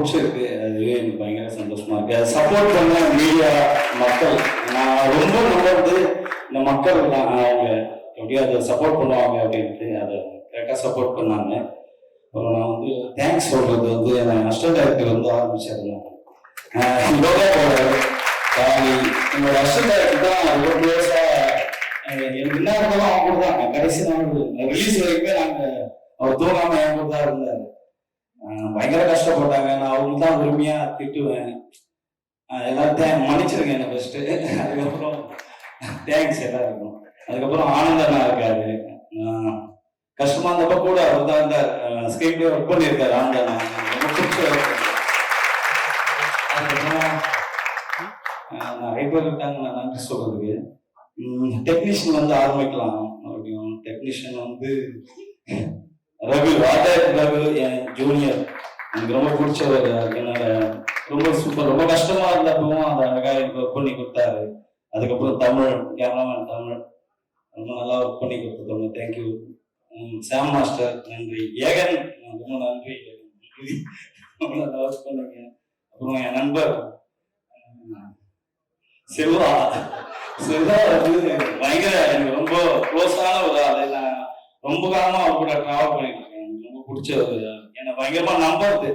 பிடிச்சிருக்கு. அதுவே எனக்கு பயங்கர சந்தோஷமா இருக்கு. அதை சப்போர்ட் பண்ண மீடியா மக்கள், நான் ரொம்ப நம்புறது இந்த மக்கள் தான். அவங்க எப்படியோ அதை சப்போர்ட் பண்ணுவாங்க அப்படின்ட்டு அதை கரெக்டாக சப்போர்ட் பண்ணாங்க. அப்புறம் நான் வந்து தேங்க்ஸ் சொல்றது வந்து நான் அசிஸ்டன்ட் டைரக்டர் வந்து ஆரம்பிச்சிருந்தேன். என்னோட அசிஸ்டன்ட் டைரக்டர் தான் ரொம்ப க்ளோஸா எனக்கு என்ன இருந்தாலும் அவங்க கூட தான். கடைசி நாள் ரிலீஸ் வரைக்குமே அவர் தூங்காம என் கூட தான் இருந்தாரு. பயங்கர கஷ்டப்பட்டாங்க. நான் அவங்களுக்கு தான் உரிமையா திட்டுவேன். எல்லாத்தையும் மன்னிச்சிருங்க என்ன ஃபர்ஸ்ட். அதுக்கப்புறம் தேங்க்ஸ் எல்லாருக்கும். அதுக்கப்புறம் ஆனந்தனா இருக்காரு. கஷ்டமா இருந்தப்ப கூட அவர் தான் இந்த ஸ்கிரீன்ல ஒர்க் பண்ணியிருக்காரு. ஆனந்தனா ரொம்ப பிடிச்ச. அதுக்கப்புறம் நிறைய பேர் இருக்காங்க நான் நன்றி சொல்றதுக்கு. டெக்னீஷியன் வந்து ஆரம்பிக்கலாம். மறுபடியும் டெக்னீஷியன் வந்து ரவி, ரவி என் ஜூனியர், எனக்கு ரொம்ப பிடிச்சவர். என்னோட ரொம்ப சூப்பர். ரொம்ப கஷ்டமா இருந்தப்பவும் அதை அழகா எனக்கு ஒர்க் பண்ணி கொடுத்தாரு. அதுக்கப்புறம் தமிழ் கேமராமேன் தமிழ் ரொம்ப நல்லா ஒர்க் பண்ணி கொடுத்துருக்காங்க. தேங்க்யூ. சாம் மாஸ்டர் நன்றி. ஏகன் ரொம்ப நன்றி, ரொம்ப நல்லா ஒர்க் பண்ணுங்க. அப்புறம் என் நண்பர் செல்வா வந்து பயங்கர எனக்கு ரொம்ப க்ளோஸான ஒரு ஆளு. நான் ரொம்ப காலமா அவர் கூட டிராவல் பண்ணிட்டு இருக்கேன். எனக்கு ரொம்ப பிடிச்ச ஒரு என்னை பயங்கரமா நம்புறது.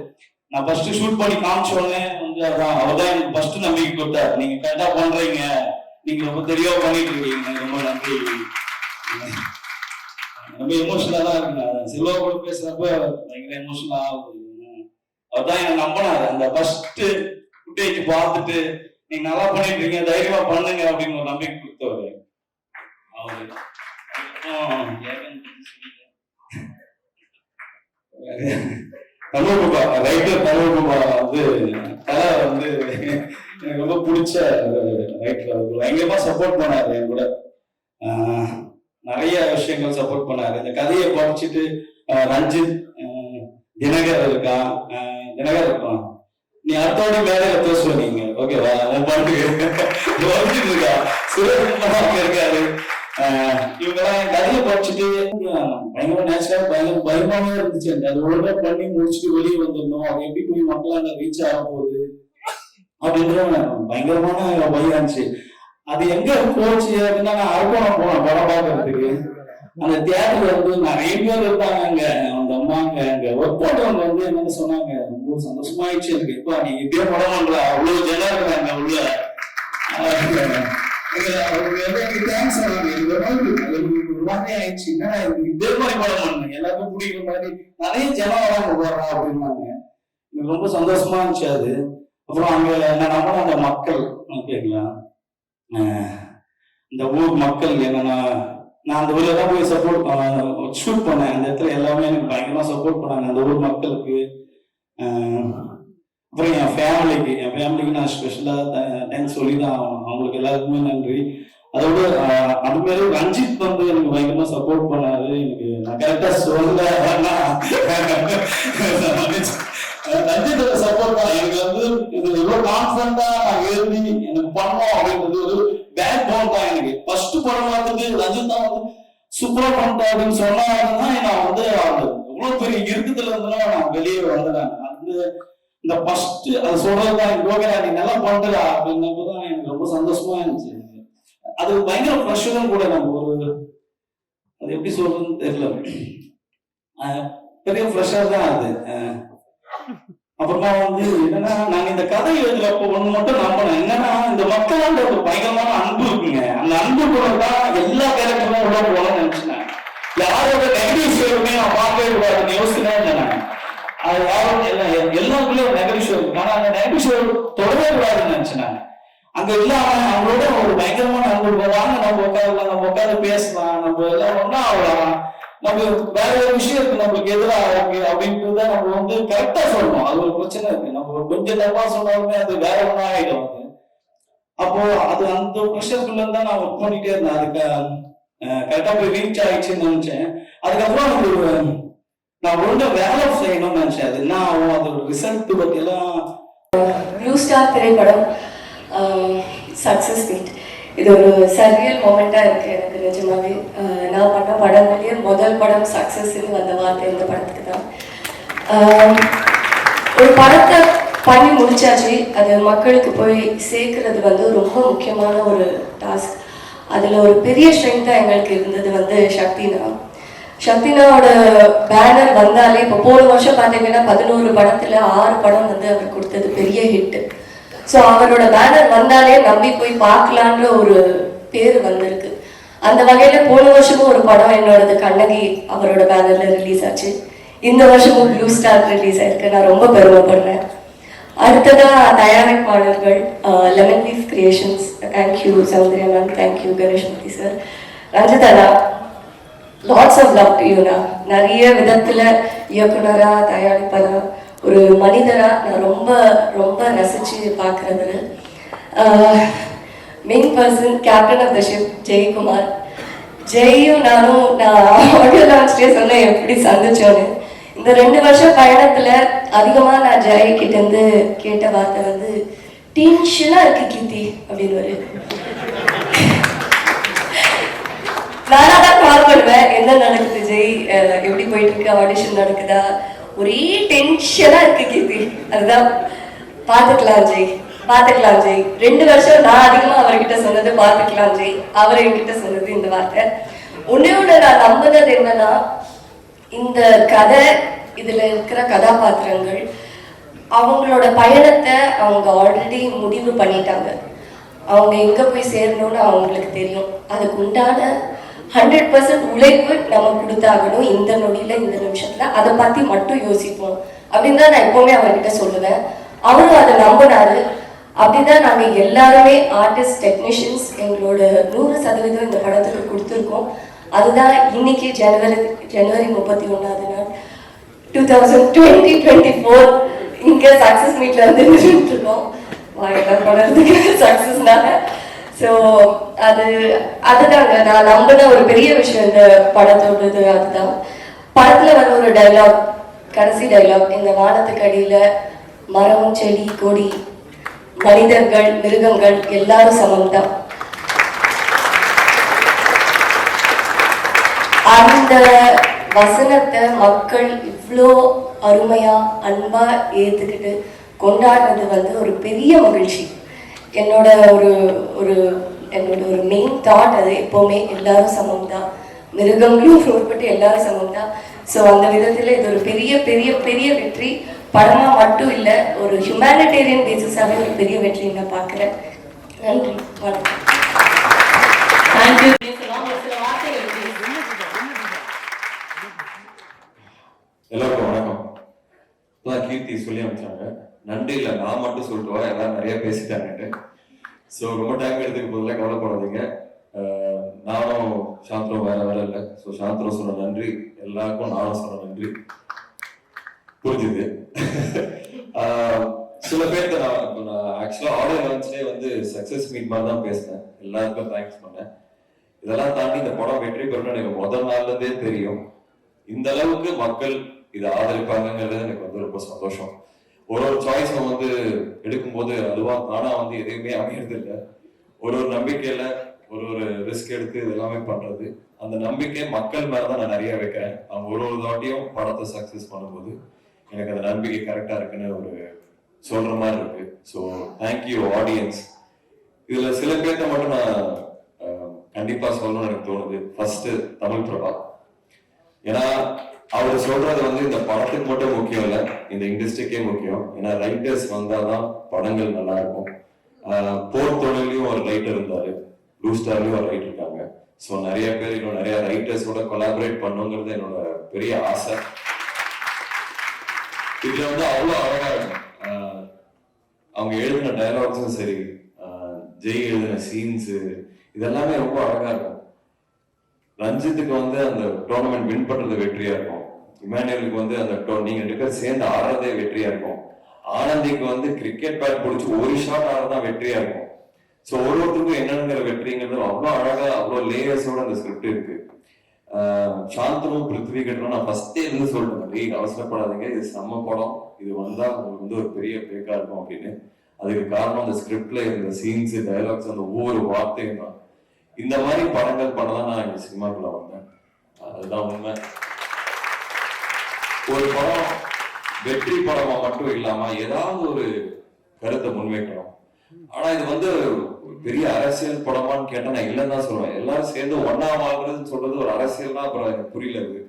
நான் ஃபர்ஸ்ட் ஷூட் பண்ணி காமிச்ச உடனே வந்து அதான் அவர் தான் எனக்கு ஃபர்ஸ்ட் நம்பிக்கை கொடுத்தாரு. நீங்க கரெக்டா பண்றீங்க, நீங்க ரொம்ப தெளிவா பண்ணிட்டு இருக்கீங்க, ரொம்ப நன்றி. ரொம்ப எமோஷனலா தான் இருக்கு. செல்வா கூட பேசுறப்ப பயங்கர எமோஷனலா ஆகுது. அவர் தான் என்னை நம்பினாரு. அந்த ஃபர்ஸ்ட் ஃபுட்டேஜ் பார்த்துட்டு நீங்க நல்லா பண்ணிட்டு இருக்கீங்க, தைரியமா பண்ணுங்க அப்படின்னு ஒரு நம்பிக்கை கொடுத்தவரு அவரு. தமிழ்குபா ரைட்டர். தமிழ்குபா வந்து கலை வந்து எனக்கு ரொம்ப பிடிச்ச ரைட்டர். அவர் பயங்கரமா சப்போர்ட் பண்ணாரு. என் கூட நிறைய விஷயங்கள் சப்போர்ட் பண்ணாரு. இந்த கதையை படிச்சுட்டு ரஞ்சித், தினகர் இருக்கான். தினகர் இருக்கான், நீ அடுத்தோட வேலையில பேசுவ நீங்க ஓகேவா, உன் பாட்டுக்கு இருக்கா. சுரேஷ் இருக்காரு. இவங்கெல்லாம் கதையை படிச்சுட்டு பயங்கர நேச்சுரலா பயங்கர பயமாவே இருந்துச்சு. அது ஒழுங்கா பண்ணி முடிச்சுட்டு வெளியே வந்துடணும், அது எப்படி போய் மக்களால ரீச் ஆக போகுது அப்படின்ற பயங்கரமான பயம் இருந்துச்சு. அது எங்க போச்சு அப்படின்னா, நான் அரக்கோணம் போனேன் படம் பார்க்கறதுக்கு. அந்த தியேட்டர்ல வந்து நிறைய பேர் இருப்பாங்க. அங்க அந்த அம்மாங்க அங்க ஒர்க் போட்டவங்க வந்து என்னன்னு சொன்னாங்க, ரொம்ப சந்தோஷமாயிடுச்சு எனக்கு. இப்ப நீங்க இப்படியே படம் பண்ற அவ்வளவு ஜனம் இருக்காங்க உள்ள. தேங்க்ஸ் ஒரு மாதிரி ஆயிடுச்சு. என்னன்னா இதே மாதிரி படம் பண்ணு, எல்லாருக்கும் பிடிக்கிற மாதிரி நிறைய ஜனம் வராங்க போடுறா அப்படின்னாங்க. எனக்கு ரொம்ப சந்தோஷமா இருந்துச்சு அது. அப்புறம் அங்க நான் நம்பின அந்த மக்கள் ஓகேங்களா, இந்த ஊர் மக்கள் என்னன்னா, நான் அந்த ஊர்ல தான் போய் சப்போர்ட் ஷூட் பண்ணேன். அந்த இடத்துல எல்லாமே எனக்கு பயங்கரமா சப்போர்ட் பண்ணாங்க, அந்த ஊர் மக்களுக்கு. அப்புறம் என் ஃபேமிலிக்கு நான் ஸ்பெஷலா தேங்க்ஸ் சொல்லி தான் அவங்களுக்கு எல்லாருக்குமே நன்றி. அதோட அது மாதிரி ரஞ்சித் வந்து எனக்கு பயங்கரமா சப்போர்ட் பண்ணாரு. எனக்கு நான் கரெக்டா சொல்ல ரஞ்சித் சப்போர்ட் தான் எனக்கு வந்து இது எவ்வளவு கான்பிடண்டா நான் எழுதி எனக்கு பண்ணோம் அப்படின்றது ஒரு பேக் போன் தான். எனக்கு ஃபர்ஸ்ட் படம் பார்த்துட்டு ரஞ்சித் தான் வந்து சூப்பரா பண்ணிட்டேன் அப்படின்னு சொன்னாதான் நான் வந்து எவ்வளவு பெரிய இருக்குதுல இருந்தெல்லாம் நான் வெளியே வந்தேன். அந்த இந்த ஃபர்ஸ்ட் அது சொல்றதுதான் ஓகேடா நீ நல்லா பண்றா அப்படின்னப்பதான் எனக்கு ரொம்ப சந்தோஷமா இருந்துச்சு. அது பயங்கர ப்ரெஷரும் கூட. நம்ம ஒரு அது எப்படி சொல்றதுன்னு தெரியல, பெரிய ப்ரெஷர் தான் அது. அப்புறமா வந்து என்னன்னா, நாங்க இந்த கதை எழுதுறப்போ ஒண்ணு மட்டும் நம்பணும், என்னன்னா இந்த மக்களாண்ட ஒரு பயங்கரமான அன்பு இருக்குங்க. அந்த அன்பு கூட தான் எல்லா கேரக்டரும் உள்ள போகணும்னு நினைச்சேன். யாரோட நெகட்டிவ் ஷேருமே நான் பார்க்கவே கூடாதுன்னு யோசிச்சுதான் இருந்தேன். அது யாரும் எல்லாருக்குள்ளே ஒரு நெகட்டிவ் ஷேர் இருக்கு, ஆனா அந்த நெகட்டிவ் ஷேர் தொடவே கூடாதுன்னு நினைச்சேன். அங்க இல்லாம அவங்களோட ஒரு பயங்கரமான அன்பு போவாங்க. நம்ம உட்காந்து பேசலாம், நம்ம எல்லாம் ஒன்னா ஆகலாம். நம்ம வேற ஒரு விஷயம் இருக்கு நம்மளுக்கு எதிராக இருக்கு அப்படின்றத நம்ம வந்து கரெக்டா சொல்லணும். அது ஒரு பிரச்சனை இருக்கு. நம்ம கொஞ்சம் தப்பா சொன்னாலுமே அது வேற ஒண்ணா ஆயிடும். அது அப்போ அது அந்த ப்ரெஷருக்குள்ள இருந்தா நான் ஒர்க் பண்ணிட்டே இருந்தேன். அதுக்கு கரெக்டா போய் ரீச் ஆயிடுச்சுன்னு நினைச்சேன். அதுக்கப்புறம் நான் ஒழுங்கா வேலை செய்யணும்னு நினைச்சேன். அது என்ன ஆகும், அதோட ரிசல்ட் பத்தி எல்லாம். நியூ ஸ்டார் திரைப்படம் சக்சஸ் மீட், இது ஒரு சர்ரியல் மொமெண்ட்டாக இருக்குது எனக்கு நிஜமாவே. நான் பண்ண படங்கள்லேயே முதல் படம் சக்ஸஸ்ன்னு வந்த வார்த்தை இந்த படத்துக்கு தான். ஒரு படத்தை பண்ணி முடிச்சாச்சு. அது மக்களுக்கு போய் சேர்க்கறது வந்து ரொம்ப முக்கியமான ஒரு டாஸ்க். அதில் ஒரு பெரிய ஸ்ட்ரென்த்தாக எங்களுக்கு இருந்தது வந்து சக்தினா. சக்தினாவோட பேனர் வந்தாலே இப்போ போன வருஷம் பார்த்தீங்கன்னா 11 படத்தில் 6 படம் வந்து அவர் கொடுத்தது பெரிய ஹிட்டு. ஸோ அவரோட பேனர் வந்தாலே நம்பி போய் பார்க்கலான்ற ஒரு பேர் வந்திருக்கு. அந்த வகையில் போன வருஷமும் ஒரு படம் என்னோடது கண்ணகி அவரோட பேனரில் ரிலீஸ் ஆச்சு. இந்த வருஷமும் ப்ளூ ஸ்டார் ரிலீஸ் ஆயிருக்கு. நான் ரொம்ப பெருமைப்படுறேன். அடுத்ததா தயாரிப்பாளர்கள் Lemon Leaf Creations, thank you Soundarya ma'am, thank you Ganeshmoorthy sir, Ranjitha, lots of love to Yuna. நிறைய விதத்துல இயக்குனரா தயாரிப்பாளரா ஒரு மனிதரா நான் ரொம்ப ரொம்ப ரசிச்சு பார்க்கறது. Main person captain of the ship Jayakumar. ஜெயும் நானும் நான் ஆடியோ லான்ச்லேயே சொன்னேன் எப்படி சந்திச்சோன்னு. இந்த 2 வருஷம் பயணத்துல அதிகமா நான் ஜெய் கிட்ட இருந்து கேட்ட வார்த்தை வந்து டென்ஷனா இருக்கு கீர்த்தி அப்படின்னு. நானா தான் கால் பண்ணுவேன், என்ன நடக்குது ஜெய், எப்படி போயிட்டு இருக்கு, ஆடிஷன் நடக்குதா, ஒரே டென்ஷனா இருக்கு கீர்த்தி. அதுதான் பாத்துக்கலாம் ஜெய், பாத்துக்கலாம் ஜெய். 2 வருஷம் நான் அதிகமா அவர்கிட்ட சொன்னது பாத்துக்கலாம் ஜெய், அவர் என்கிட்ட சொன்னது இந்த வார்த்தை. ஒண்ணு நான் நம்பினது என்னன்னா, இந்த கதை, இதுல இருக்கிற கதாபாத்திரங்கள் அவங்களோட பயணத்தை அவங்க ஆல்ரெடி முடிவு பண்ணிட்டாங்க. அவங்க எங்க போய் சேரணும்னு அவங்களுக்கு தெரியும். அதுக்கு உண்டான 100% உழைப்பு நம்ம கொடுத்தாகணும் இந்த நொடியில, இந்த நிமிஷத்துல. அதை பத்தி மட்டும் யோசிப்போம் அப்படின்னு தான் நான் எப்பவுமே அவர்கிட்ட சொல்லுவேன். அவரும் அதை நம்பினாரு. அப்படிதான் நாங்க எல்லாருமே ஆர்டிஸ்ட், டெக்னீஷியன்ஸ் எங்களோட 100% இந்த படத்துக்கு கொடுத்துருக்கோம். அதுதான் இன்னைக்கு ஜனவரி 31ஆவது நாள் 2024 இங்க சக்சஸ் மீட்ல வந்து நின்றுட்டு இருக்கோம். வாயெல்லாம் படறதுக்கு சக்சஸ்னால. ஸோ அதுதாங்க நான் நம்பின ஒரு பெரிய விஷயம் இந்த படத்தோடது. அதுதான் படத்துல வர ஒரு டைலாக், கடைசி டைலாக், இந்த வானத்துக்கு அடியில மரம், செடி, கொடி, மனிதர்கள், மிருகங்கள் எல்லாரும் சமம் தான். அந்த வசனத்தை மக்கள் இவ்வளோ அருமையா அன்பா ஏத்துக்கிட்டு கொண்டாடுறது வந்து ஒரு பெரிய மகிழ்ச்சி. என்னோட ஒரு மெயின் தாட் அது எப்பவுமே எல்லாரும் சமம் தான், மிருகங்களும் உட்பட்டு எல்லாரும் சமம் தான். ஸோ அந்த விதத்தில் இது ஒரு பெரிய பெரிய பெரிய வெற்றி. படமா மட்டும் இல்லை, ஒரு ஹியூமனிடேரியன் பேசிஸாகவே ஒரு பெரிய வெற்றி நான் பார்க்குறேன். நன்றி, வணக்கம். தேங்க்யூ. எல்லாருக்கும் வணக்கம். இப்பதான் கீர்த்தி சொல்லி அமைச்சாங்க, நன்றி இல்லை நான் மட்டும் சொல்லிட்டு வா, எல்லாரும் நிறைய பேசிட்டாங்க. ஸோ ரொம்ப டைம் எடுத்துக்க போதில் கவலைப்படாதீங்க. நானும் சாந்திரம் வேற இல்லை. ஸோ சாந்திரம் சொன்ன நன்றி, எல்லாருக்கும் நானும் சொன்ன நன்றி புரிஞ்சுது. சில பேர்த்த நான் ஆக்சுவலா ஆடியோ லான்ச்லேயே வந்து சக்சஸ் மீட் மாதிரி தான் பேசினேன், எல்லாருக்கும் தேங்க்ஸ் பண்ணேன். இதெல்லாம் தாண்டி இந்த படம் வெற்றி பெறணும்னு எனக்கு முதல் நாள்ல இருந்தே தெரியும். இந்த அளவுக்கு மக்கள் இதை ஆதரிப்பாங்கிறது எனக்கு வந்து ரொம்ப சந்தோஷம். ஒரு சாய்ஸ் நம்ம வந்து எடுக்கும்போது அதுவா தானா வந்து எதையுமே அமையறது இல்லை. ஒரு நம்பிக்கையில ஒரு ரிஸ்க் எடுத்து இது எல்லாமே பண்றது, அந்த நம்பிக்கை மக்கள் மேலதான் நான் நிறைய வைக்கிறேன். அவங்க ஒரு தாட்டியும் படத்தை சக்சஸ் பண்ணும்போது எனக்கு அந்த நம்பிக்கை கரெக்டா இருக்குன்னு ஒரு சொல்ற மாதிரி இருக்கு. So thank you audience. இதுல சில பேர்த்த மட்டும் நான் கண்டிப்பா சொல்லணும்னு எனக்கு தோணுது. ஃபர்ஸ்ட் தமிழ் பிரபா. ஏன்னா அவர் சொல்றது வந்து இந்த படத்துக்கு மட்டும் முக்கியம் இல்லை, இந்த இண்டஸ்ட்ரிக்கே முக்கியம். ஏன்னா ரைட்டர்ஸ் வந்தாதான் படங்கள் நல்லா இருக்கும். போர் தொழிலையும் ஒரு ரைட்டர் இருந்தாரு, ப்ளூ ஸ்டார்லயும் ஒரு ரைட்டர் இருக்காங்க. ஸோ நிறைய பேர் இன்னும் நிறைய ரைட்டர்ஸோட கொலாபரேட் பண்ணுங்கிறது என்னோட பெரிய ஆசை. இதுல வந்து அவ்வளோ அழகா இருக்கும். அவங்க எழுதின டயலாக்ஸும் சரி, ஜெய் எழுதின சீன்ஸ், இதெல்லாமே ரொம்ப அழகா இருக்கும். ரஞ்சித்துக்கு வந்து அந்த டோர்னமெண்ட் வின் பண்றது வெற்றியா இருக்கும். இமானுவேலுக்கு வந்து அந்த நீங்க 2 பேர் சேர்ந்து ஆடுறதே வெற்றியா இருக்கும். ஆனந்திக்கு வந்து கிரிக்கெட் பேட் பிடிச்சி ஒரு ஷாட் ஆடுறதான் வெற்றியா இருக்கும். ஸோ ஒருத்தருக்கும் என்னங்கிற வெற்றிங்கிறது அவ்வளோ அழகா, அவ்வளோ லேயர்ஸோட அந்த ஸ்கிரிப்ட் இருக்கு. சாந்தனும் பிருத்வி கிட்டனும் நான் ஃபர்ஸ்டே இருந்து சொல்லிட்டேன், அவசரப்படாதீங்க, இது செம்ம படம், இது வந்தா உங்களுக்கு வந்து ஒரு பெரிய பிரேக்கா இருக்கும் அப்படின்னு. அதுக்கு காரணம் அந்த ஸ்கிரிப்ட்ல இருந்த சீன்ஸ், டயலாக்ஸ், அந்த ஒவ்வொரு வார்த்தையும் தான். இந்த மாதிரி படங்கள் பண்ணதான் நான் இந்த சினிமாக்குள்ள வந்தேன். அதுதான் உண்மை. ஒரு படம் வெற்றி படமா மட்டும் இல்லாம ஏதாவது ஒரு கருத்தை முன்வைக்கணும். ஆனா இது வந்து பெரிய அரசியல் படமான்னு கேட்டா நான் இல்லைன்னு தான் சொல்லுவேன். எல்லாரும் சேர்ந்து ஒன்னா வாழ்றதுன்னு சொல்றது ஒரு அரசியல் தான். அப்புறம் எனக்கு புரியல இது.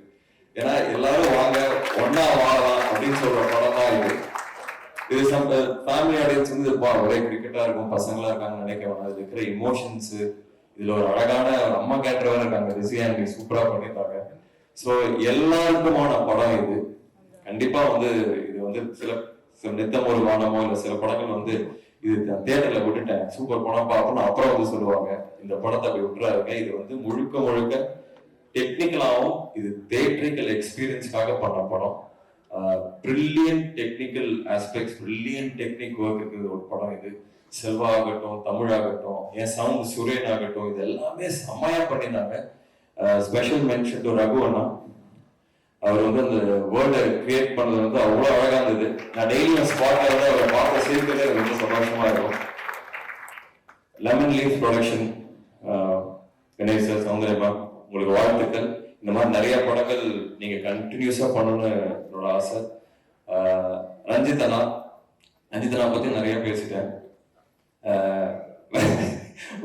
ஏன்னா எல்லாரும் வாங்க ஒன்னா வாழலாம் அப்படின்னு சொல்ற படம் தான் இது. இது ஃபேமிலி ஆடியன்ஸ் வந்து ஒரே கிரிக்கெட்டா இருக்கும், பசங்களா இருக்காங்கன்னு நினைக்க வேணாம். அதுல இருக்கிற இமோஷன்ஸ், இதுல ஒரு அழகான அம்மா கேரக்டர் வேற இருக்காங்க, ரிசியானி சூப்பரா பண்ணிருக்காங்க. ஸோ எல்லாருக்குமான படம் இது. கண்டிப்பா வந்து இது வந்து சில நித்தம் ஒரு வானமோ இல்ல சில படங்கள் வந்து இது தியேட்டர்ல விட்டுட்டேன் சூப்பர் படம் பார்க்கணும் அப்புறம் வந்து சொல்லுவாங்க. இந்த படத்தை அப்படி விட்டுறாருங்க. இது வந்து முழுக்க முழுக்க டெக்னிக்கலாகவும் இது தியேட்ரிக்கல் எக்ஸ்பீரியன்ஸ்க்காக பண்ண படம். Brilliant technical aspects, brilliant technique work இருக்குது ஒரு படம் இது. செல்வா ஆகட்டும், தமிழாகட்டும், என் சவுண்ட் சுரேன் ஆகட்டும், இது எல்லாமே செம்மையா பண்ணியிருந்தாங்க. ஸ்பெஷல் மென்ஷன் டு ரகு அண்ணா. அவர் வந்து அந்த வேர்ல்டை கிரியேட் பண்ணது வந்து அவ்வளோ அழகா இருந்தது. நான் டெய்லியும் ஸ்பாட்ல வந்து அவரை பார்த்த சேர்க்கவே ரொம்ப சந்தோஷமா இருக்கும். லெமன் லீஃப் ப்ரொடக்ஷன், கணேஷ் சார், சௌந்தர்யமா, உங்களுக்கு வாழ்த்துக்கள். இந்த மாதிரி நிறைய படங்கள் நீங்க கண்டினியூஸா பண்ணணும்னு என்னோட ஆசை. ரஞ்சித் அண்ணா பத்தி நிறைய பேசிட்டேன்.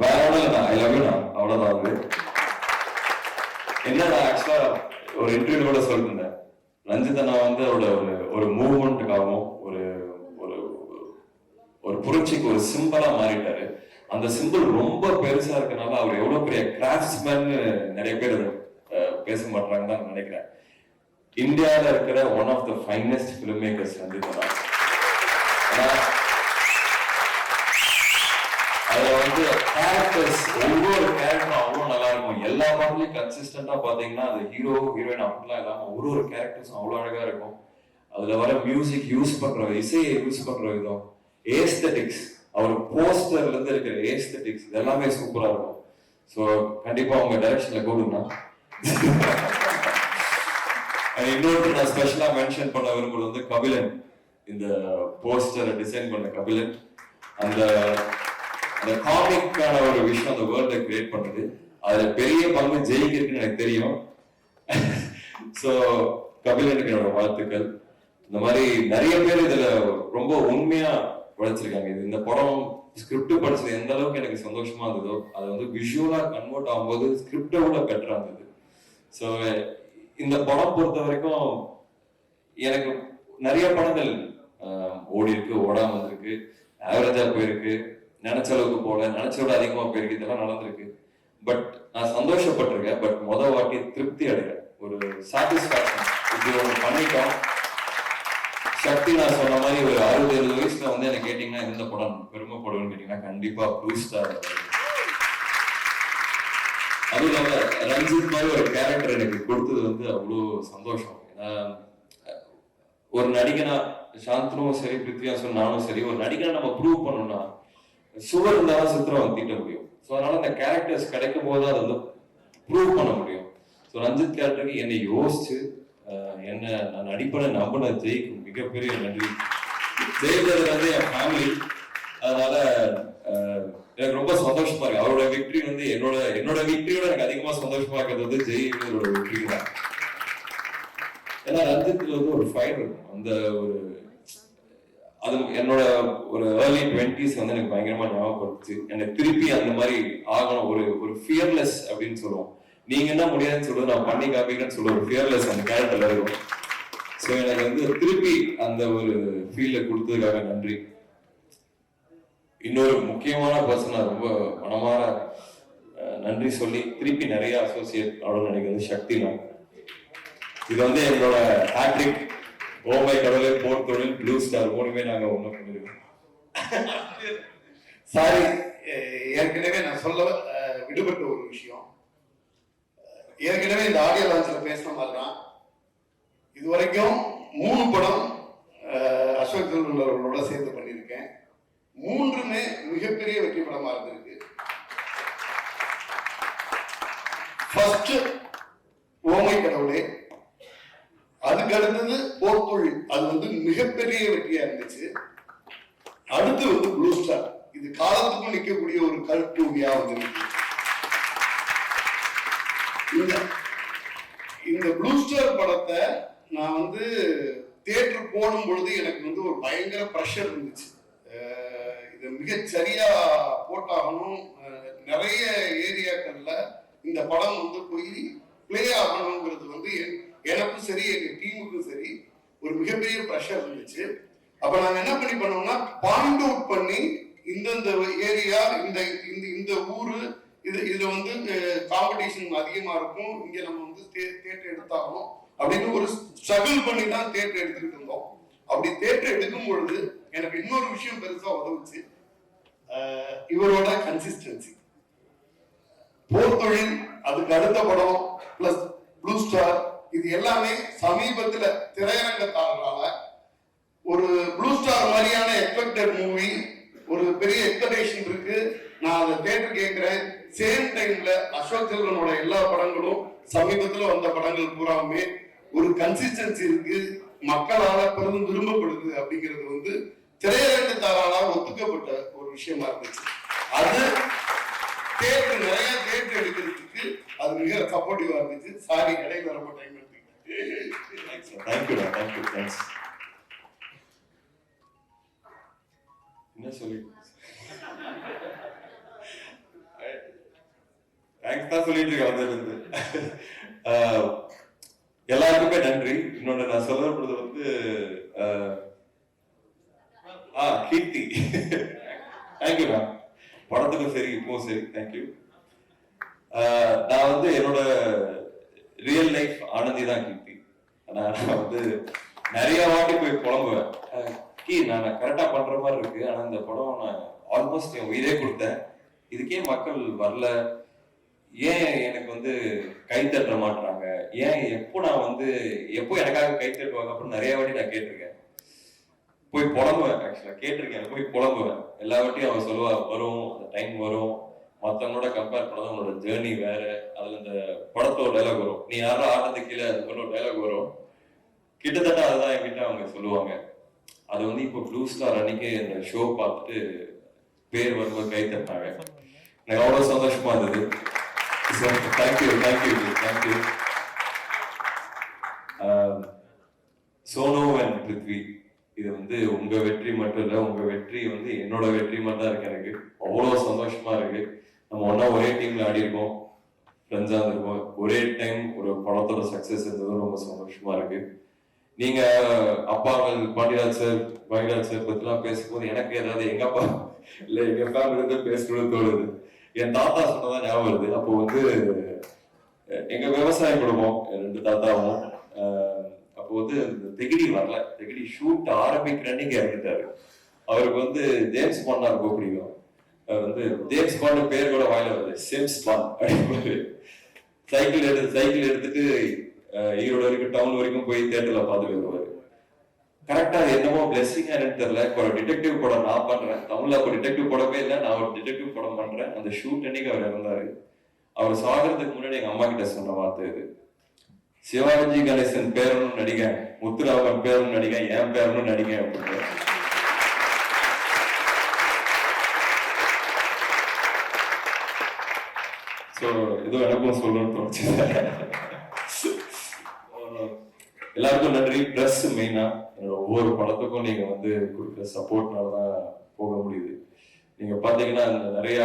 வேற ஒன்றும் இல்லை, ஐ லவ் யூ நான், அவ்வளவுதான். வந்து என்ன ஆக்சுவலா ஒரு இன்டர்வியூ கூட சொல்லிருந்தேன். ரஞ்சித் அண்ணா வந்து அவரோட ஒரு மூவ்மெண்ட்டுக்காகவும் ஒரு ஒரு ஒரு புரட்சிக்கு ஒரு சிம்பிளா மாறிட்டாரு. அந்த சிம்பிள் ரொம்ப பெருசா இருக்கனால அவர் எவ்வளவு பெரிய கிராஃப்ட்ஸ்மேன் நிறைய பேர் பேச மாட்டாங்கன்னு தான் நினைக்கிறேன். இந்தியாவில் இருக்கிற one of the finest filmmakers Ranjith அண்ணா. அதுல வந்து கேரக்டர்ஸ், ஒவ்வொரு கேரக்டரும் அவ்வளவு நல்லா இருக்கும். எல்லா படத்துலயும் கன்சிஸ்டன்டா பாத்தீங்கன்னா அது ஹீரோ ஹீரோயின் அப்படிலாம் இல்லாம ஒரு கேரக்டர்ஸும் அவ்வளவு அழகா இருக்கும். அதுல வர மியூசிக் யூஸ் பண்ற, இசையை யூஸ் பண்ற விதம், ஏஸ்தட்டிக்ஸ், அவர் போஸ்டர்ல இருந்து இருக்கிற ஏஸ்தட்டிக்ஸ், இது எல்லாமே சூப்பரா இருக்கும். ஸோ கண்டிப்பா உங்க டைரக்ஷன்ல கூடுங்க. இன்னொரு நான் ஸ்பெஷலா மென்ஷன் பண்ண விரும்புறது வந்து கபிலன். இந்த போஸ்டரை டிசைன் பண்ண கபிலன், அந்த காமிக்கான ஒரு விஷயம் அந்த வேர்ல்டை கிரியேட் பண்ணது. அதுல பெரிய பங்கு ஜெயிக்கு இருக்குன்னு எனக்கு தெரியும். சோ கபிலனுக்கு என்னோட வாழ்த்துக்கள். இந்த மாதிரி நிறைய பேர் இதுல ரொம்ப உண்மையா உழைச்சிருக்காங்க. இது இந்த படம் ஸ்கிரிப்ட் படிச்சது எந்த அளவுக்கு எனக்கு சந்தோஷமா இருந்ததோ, அது வந்து விஷுவலா கன்வெர்ட் ஆகும்போது ஸ்கிரிப்டை விட பெட்டரா இருந்தது. ஸோ இந்த படம் பொறுத்த வரைக்கும் எனக்கு நிறைய படங்கள் ஓடி இருக்கு, ஓடாம வந்திருக்கு, ஆவரேஜா போயிருக்கு, நினைச்ச அளவுக்கு போல, நினைச்சோட அதிகமா போயிருக்கு, இதெல்லாம் நடந்திருக்கு. பட் நான் சந்தோஷப்பட்டிருக்கேன். பட் முதல் வாட்டி திருப்தி அடைகிறேன், ஒரு சாட்டிஸ்பாக்சன். இப்படி ஒன்று பண்ணிட்டோம். சக்தி நான் சொன்ன மாதிரி ஒரு 60-70 வயசுல வந்து எனக்கு கேட்டீங்கன்னா எந்த படம் பெருமைப்படுவேன்னு கேட்டீங்கன்னா கண்டிப்பா ப்ளூ ஸ்டார். அதுவும் இல்லாம ரஞ்சித் மாதிரி ஒரு கேரக்டர் எனக்கு கொடுத்தது வந்து அவ்வளோ சந்தோஷம். ஏன்னா ஒரு நடிகனா, சாந்தனும் சரி, பிருத்வியாசும் நானும் சரி, ஒரு நடிகனை நம்ம ப்ரூவ் பண்ணணும்னா சுவர் இருந்தாலும் சித்திரம் தீட்ட முடியும். ஸோ அதனால அந்த கேரக்டர்ஸ் கிடைக்கும் போது அதை வந்து ப்ரூவ் பண்ண முடியும். ஸோ ரஞ்சித் கேரக்டருக்கு என்னை யோசிச்சு என்ன நான் நடிப்பனை நம்பின ஜெய்க்கு மிகப்பெரிய நன்றி. ஜெயிக்கிறது வந்து என் ஃபேமிலி, அதனால எனக்கு ரொம்ப சந்தோஷமா இருக்கு. அவரோட விக்டரி வந்து என்னோட விக்டரியோட எனக்கு அதிகமா சந்தோஷமா இருக்கிறது வந்து ஜெயிகளோட விக்டரி தான். ஏன்னா ரஞ்சித்ல வந்து ஒரு ஃபயர் இருக்கும். அந்த ஒரு அது என்னோட ஒரு ஏர்லி 20s வந்து எனக்கு பயங்கரமா ஞாபகப்படுச்சு. எனக்கு திருப்பி அந்த மாதிரி ஆகணும், ஒரு ஃபியர்லெஸ் அப்படின்னு சொல்லுவோம். நீங்க என்ன முடியாதுன்னு சொல்றது நான் பண்ணி காமிக்கிறேன்னு சொல்ற ஒரு ஃபியர்லெஸ் அந்த கேரக்டர்ல இருக்கும். ஸோ எனக்கு வந்து திருப்பி அந்த ஒரு ஃபீல்ட கொடுத்ததுக்காக நன்றி. இன்னொரு முக்கியமான பர்சனா ரொம்ப மனமார நன்றி சொல்லி திருப்பி நிறைய அசோசியேட் ஆகணும்னு நினைக்கிறது சக்தி தான். இது வந்து என்னோட ஹேட்ரிக். ஓமை கடவுளே, போர் தொழில், ப்ளூ ஸ்டார் மூணுமே நாங்க ஒண்ணு பண்ணிருக்கோம். சாரி, ஏற்கனவே நான் சொல்ல விடுபட்ட ஒரு விஷயம். ஏற்கனவே இந்த ஆடியோ லான்ச்ல பேசின மாதிரி தான் இதுவரைக்கும் 3 படம் அசோக் செல்வர்களோட சேர்ந்து பண்ணியிருக்கேன். 3மே மிகப்பெரிய வெற்றி படமா இருந்திருக்கு. ஃபர்ஸ்ட் ஓமை கடவுளே, அதுக்கு அடுத்தது போர்த்தொழில், அது வந்து மிகப்பெரிய வெற்றியா இருந்துச்சு. அடுத்து வந்து ப்ளூ ஸ்டார், இது காலத்துக்கும் நிற்கக்கூடிய ஒரு கல்டூவியா வந்து இந்த ப்ளூ ஸ்டார் படத்தை நான் வந்து தியேட்டர் போடும் பொழுது எனக்கு வந்து ஒரு பயங்கர ப்ரெஷர் இருந்துச்சு. இது மிகச்சரியா போட்டாகணும், நிறைய ஏரியாக்கள்ல இந்த படம் வந்து போய் பிளே ஆகணுங்கிறது வந்து எனக்கும் சரி எங்க டீமுக்கும் சரி ஒரு மிகப்பெரிய ப்ரெஷர் இருந்துச்சு. அப்ப நாங்க என்ன பண்ணோம்னா பாயிண்ட் அவுட் பண்ணி இந்தந்த ஏரியா இந்த ஊரு இதுல வந்து காம்படிஷன் அதிகமா இருக்கும், இங்க நம்ம வந்து தியேட்டர் எடுத்தாகணும் அப்படின்னு ஒரு ஸ்ட்ரகிள் பண்ணி தான் தியேட்டர் எடுத்துக்கிட்டு இருந்தோம். அப்படி தியேட்டர் எடுக்கும் பொழுது எனக்கு இன்னொரு விஷயம் பெருசா உதவுச்சு, இவரோட கன்சிஸ்டன்சி. போர்த்தொழில், அதுக்கு அடுத்த படம் பிளஸ் ப்ளூ ஸ்டார், இது எல்லாமே சமீபத்துல திரையரங்கத்தாளரால ஒரு ப்ளூ ஸ்டார் மாதிரியான எக்ஸ்பெக்டட் மூவி, ஒரு பெரிய எக்ஸ்பெக்டேஷன் இருக்கு. நான் அதை தியேட்டர் கேட்கிறேன். சேம் டைம்ல அசோக் செல்வனோட எல்லா படங்களும் சமீபத்துல வந்த படங்கள் பூராமே ஒரு கன்சிஸ்டன்சி இருக்கு, மக்களால பெரும் விரும்பப்படுது அப்படிங்கிறது வந்து திரையரங்கத்தாரால ஒத்துக்கப்பட்ட ஒரு விஷயமா இருந்துச்சு. அது தியேட்டர் நிறைய தியேட்டர் எடுக்கிறதுக்கு அது மிக சப்போர்ட்டிவா இருந்துச்சு. சாரி, இடையில ரொம்ப டைம் எடுத்துக்கிட்டேன். என்ன சொல்லி தேங்க்ஸ் தான் சொல்லிட்டு இருக்கேன் வந்ததுலேருந்து. எல்லாருக்குமே நன்றி. இன்னொன்று நான் சொல்லப்படுறது வந்து கீர்த்தி, தேங்க்யூடா. படத்துக்கும் சரி இப்பவும் சரி தேங்க்யூ. நான் வந்து என்னோட ரியல் லைஃப் ஆனந்தி தான் கீர்த்தி. நான் வந்து நிறைய வாட்டி போய் புலம்புவேன், நான் கரெக்டா பண்ற மாதிரி இருக்கு, ஆனா இந்த படம் நான் ஆல்மோஸ்ட் என் உயிரே கொடுத்தேன், இதுக்கே மக்கள் வரல, ஏன் எனக்கு வந்து கை தட்ட மாட்டாங்க, ஏன் எப்போ எனக்காக கை தட்டுவாங்க அப்படின்னு நிறைய வாட்டி நான் கேட்டிருக்கேன். போய் புலம்புவேன், ஆக்சுவலா கேட்டிருக்கேன், போய் புலம்புவேன். எல்லா வாட்டியும் அவன் சொல்லுவா, வரும் அந்த டைம் வரும், மற்றவங்களோட கம்பேர் பண்ணதான் உன்னோட ஜேர்னி வேற. அதுல இந்த படத்தோட டைலாக் வரும், நீ யாரும் ஆனது கீழே அது டைலாக் வரும். கிட்டத்தட்ட அதுதான் என்கிட்ட அவங்க சொல்லுவாங்க. அது வந்து இப்போ ப்ளூ ஸ்டார் அன்னைக்கு அந்த ஷோ பார்த்துட்டு பேர் வரும்போது கை தட்டாங்க. எனக்கு அவ்வளோ சந்தோஷமா இருந்தது. தேங்க்யூ. சோனு அண்ட் பிருத்வி, இது வந்து உங்க வெற்றி மட்டும் இல்லை, உங்க வெற்றி வந்து என்னோட வெற்றி மட்டும் தான் இருக்கு. எனக்கு அவ்வளோ சந்தோஷமா இருக்கு. நம்ம ஒன்னா ஒரே டீம்ல ஆடி இருக்கோம், ஃப்ரெண்ட்ஸா இருந்திருக்கோம், ஒரே டைம் ஒரு படத்தோட சக்சஸ் இருந்தது ரொம்ப சந்தோஷமா இருக்கு. நீங்க அப்பாங்கள் பாண்டியராஜ் சார், பாண்டியராஜ் சார் பத்திலாம் பேசும்போது எனக்கு ஏதாவது எங்க அப்பா இல்ல எங்க ஃபேமிலி இருந்து பேசணும்னு தோணுது. என் தாத்தா சொன்னதான் ஞாபகம் வருது. அப்போ வந்து எங்க விவசாய குடும்பம், 2 தாத்தாவும். அப்போ வந்து தெகிடி வரல, தெகிடி ஷூட் ஆரம்பிக்கிற அன்னைக்கு இறந்துட்டாரு. அவருக்கு வந்து ஜேம்ஸ் பாண்டா ரொம்ப பிடிக்கும். வந்து ஜேம்ஸ் பாண்டு பேர் கூட வாயில வருது, சேம்ஸ் பாண்ட் அப்படின்னு. சைக்கிள் எடுத்துட்டு ஈரோடு வரைக்கும் டவுன் வரைக்கும் போய் தியேட்டர்ல பார்த்துட்டு வருவாரு. கரெக்டா என்னமோ பிளெஸிங்கா என்னன்னு தெரியல, ஒரு டிடெக்டிவ் படம் நான் பண்றேன், தமிழ்ல ஒரு டிடெக்டிவ் படமே இல்லை, நான் ஒரு டிடெக்டிவ் படம் பண்றேன். அந்த ஷூட் அன்னைக்கு அவர் இறந்தாரு. அவர் சாகிறதுக்கு முன்னாடி எங்க அம்மா கிட்ட சொன்ன வார்த்தை இது, சிவாஜி கணேசன் பேரனும் நடிக, முத்துராமன் பேரனும் நடிக, என் பேரனும் நடிக அப்படின்னு. ஸோ ஏதோ எனக்கும் சொல்லணும்னு தோணுச்சு. எல்லாருக்கும் நன்றி. ப்ளஸ் மெயினா என்னோட ஒவ்வொரு படத்துக்கும் நீங்க வந்து கொடுக்குற சப்போர்ட்னால தான் போக முடியுது. நீங்க பாத்தீங்கன்னா நிறைய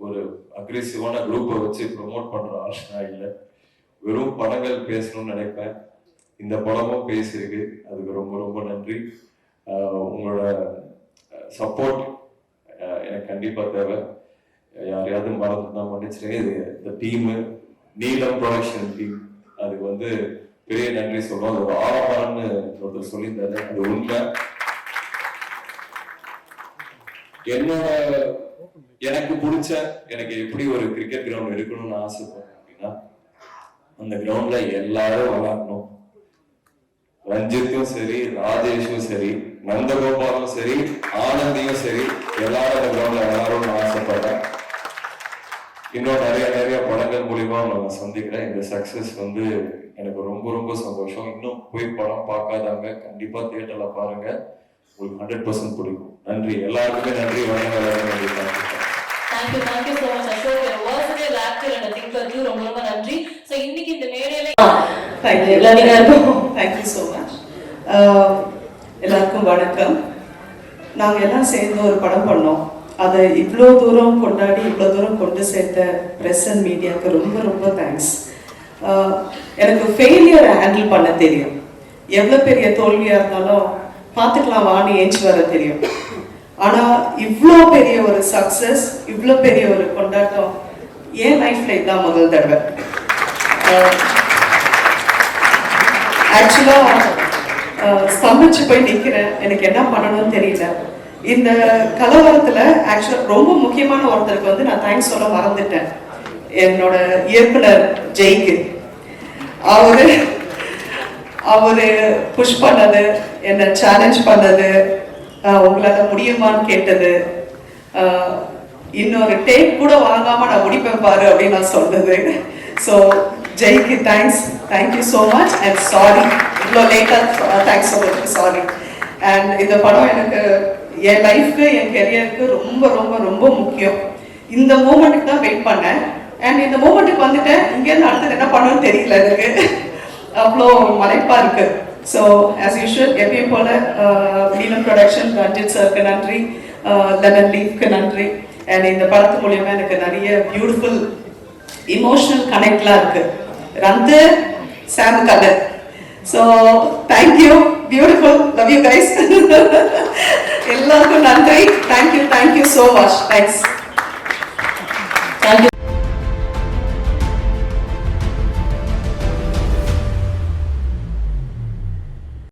ஒரு அக்ரெசிவான குரூப்பை வச்சு ப்ரொமோட் பண்ற ஆப்ஷனா இல்லை, வெறும் படங்கள் பேசணும்னு நினைப்பேன். இந்த படமும் பேசியிருக்கு, அதுக்கு ரொம்ப ரொம்ப நன்றி. உங்களோட சப்போர்ட் எனக்கு கண்டிப்பா தேவை. யாரையாவது மறந்துட்டு மன்னிச்சிட்டேன். இது இந்த டீமு, நீலம் ப்ரொடக்ஷன் டீம், அதுக்கு வந்து பெரிய நன்றி சொல்றோம். அது ஒரு ஆரம்பம்னு ஒருத்தர் சொல்லியிருந்தாரு, அது உண்மை. எனக்கு பிடிச்ச, எனக்கு எப்படி ஒரு கிரிக்கெட் கிரவுண்ட் இருக்கணும்னு ஆசைப்படுறேன் அப்படின்னா, அந்த கிரவுண்ட்ல எல்லாரும் விளையாடணும். ரஞ்சித்தும் சரி, ராஜேஷும் சரி, நந்தகோபாலும் சரி, ஆனந்தியும் சரி, எல்லாரும் அந்த கிரவுண்ட்ல விளையாடணும்னு ஆசைப்படுறேன். இன்னும் நிறைய படங்கள் மூலியமா நான் சந்திக்கிறேன். இந்த சக்சஸ் வந்து எனக்கு ரொம்ப ரொம்ப சந்தோஷம். இன்னும் போய் படம் பார்க்காதவங்க கண்டிப்பா தியேட்டர்ல பாருங்க, உங்களுக்கு 100% பிடிக்கும். நன்றி, எல்லாருக்குமே நன்றி. Thank you so much Ashok, you're a versatile actor and a thinker too. ரொம்ப நன்றி. So இன்னைக்கு இந்த மேடையில thank you so much. எல்லாருக்கும் வணக்கம். நாங்கள் எல்லாம் சேர்ந்து ஒரு படம் பண்ணோம். அதை இவ்வளோ தூரம் கொண்டாடி இவ்வளோ தூரம் கொண்டு சேர்த்த ப்ரெஸ் அண்ட் மீடியாவுக்கு ரொம்ப ரொம்ப தேங்க்ஸ். எனக்கு ஃபெயிலியரை ஹேண்டில் பண்ண தெரியும். எவ்வளோ பெரிய தோல்வியாக இருந்தாலும் பார்த்துக்கலாம் வாணி ஏஞ்சி வர தெரியும். ஆனால் இவ்வளோ பெரிய ஒரு சக்ஸஸ், இவ்வளோ பெரிய ஒரு கொண்டாட்டம் என் லைஃப்பில் இதுதான் முதல் தடவை. ஆக்சுவலாக ஸ்தம்பிச்சு போய் நிற்கிறேன். எனக்கு என்ன பண்ணணும்னு தெரியல. இந்த கலவரத்தில் ஆக்சுவலாக ரொம்ப முக்கியமான ஒருத்தருக்கு வந்து நான் தேங்க்ஸ் சொல்ல மறந்துட்டேன். என்னோட இயக்குனர் ஜெய்க்கு. அவரு புஷ் பண்ணது, என்னை சேலஞ்ச் பண்ணது, உங்களால் முடியுமான்னு கேட்டது, இன்னொரு டேக் கூட வாங்காம நான் முடிப்பேன் பாரு அப்படின்னு நான் சொன்னது. ஸோ ஜெய்க்கு thank you so much and sorry, இவ்வளோ லேட்டாக தேங்க்ஸ் சொல்றதுக்கு சாரி. அண்ட் இந்த படம் எனக்கு என் லைஃப்க்கு என் கெரியருக்கு ரொம்ப ரொம்ப ரொம்ப முக்கியம். இந்த மூமெண்ட்டுக்கு தான் வெயிட் பண்ணேன். அண்ட் இந்த மூமெண்ட்டுக்கு வந்துட்டேன். இங்கேருந்து அடுத்தது என்ன பண்ணணும்னு தெரியல எனக்கு. அவ்வளோ மலைப்பா இருக்கு. ஸோ ஆஸ் யூஷுவல் எப்பயும் போல நீலம் ப்ரொடக்ஷன், ரஞ்சித் சருக்கு நன்றி, லெமன் லீஃப்க்கு நன்றி. அண்ட் இந்த படத்து மூலியமா எனக்கு நிறைய பியூட்டிஃபுல் இமோஷனல் கனெக்ட்லாம் இருக்கு. ரந்து சாம் colour. So thank you, beautiful, love you guys. எல்லாருக்கும் நன்றி. Thank you so much. Thanks. Thank you.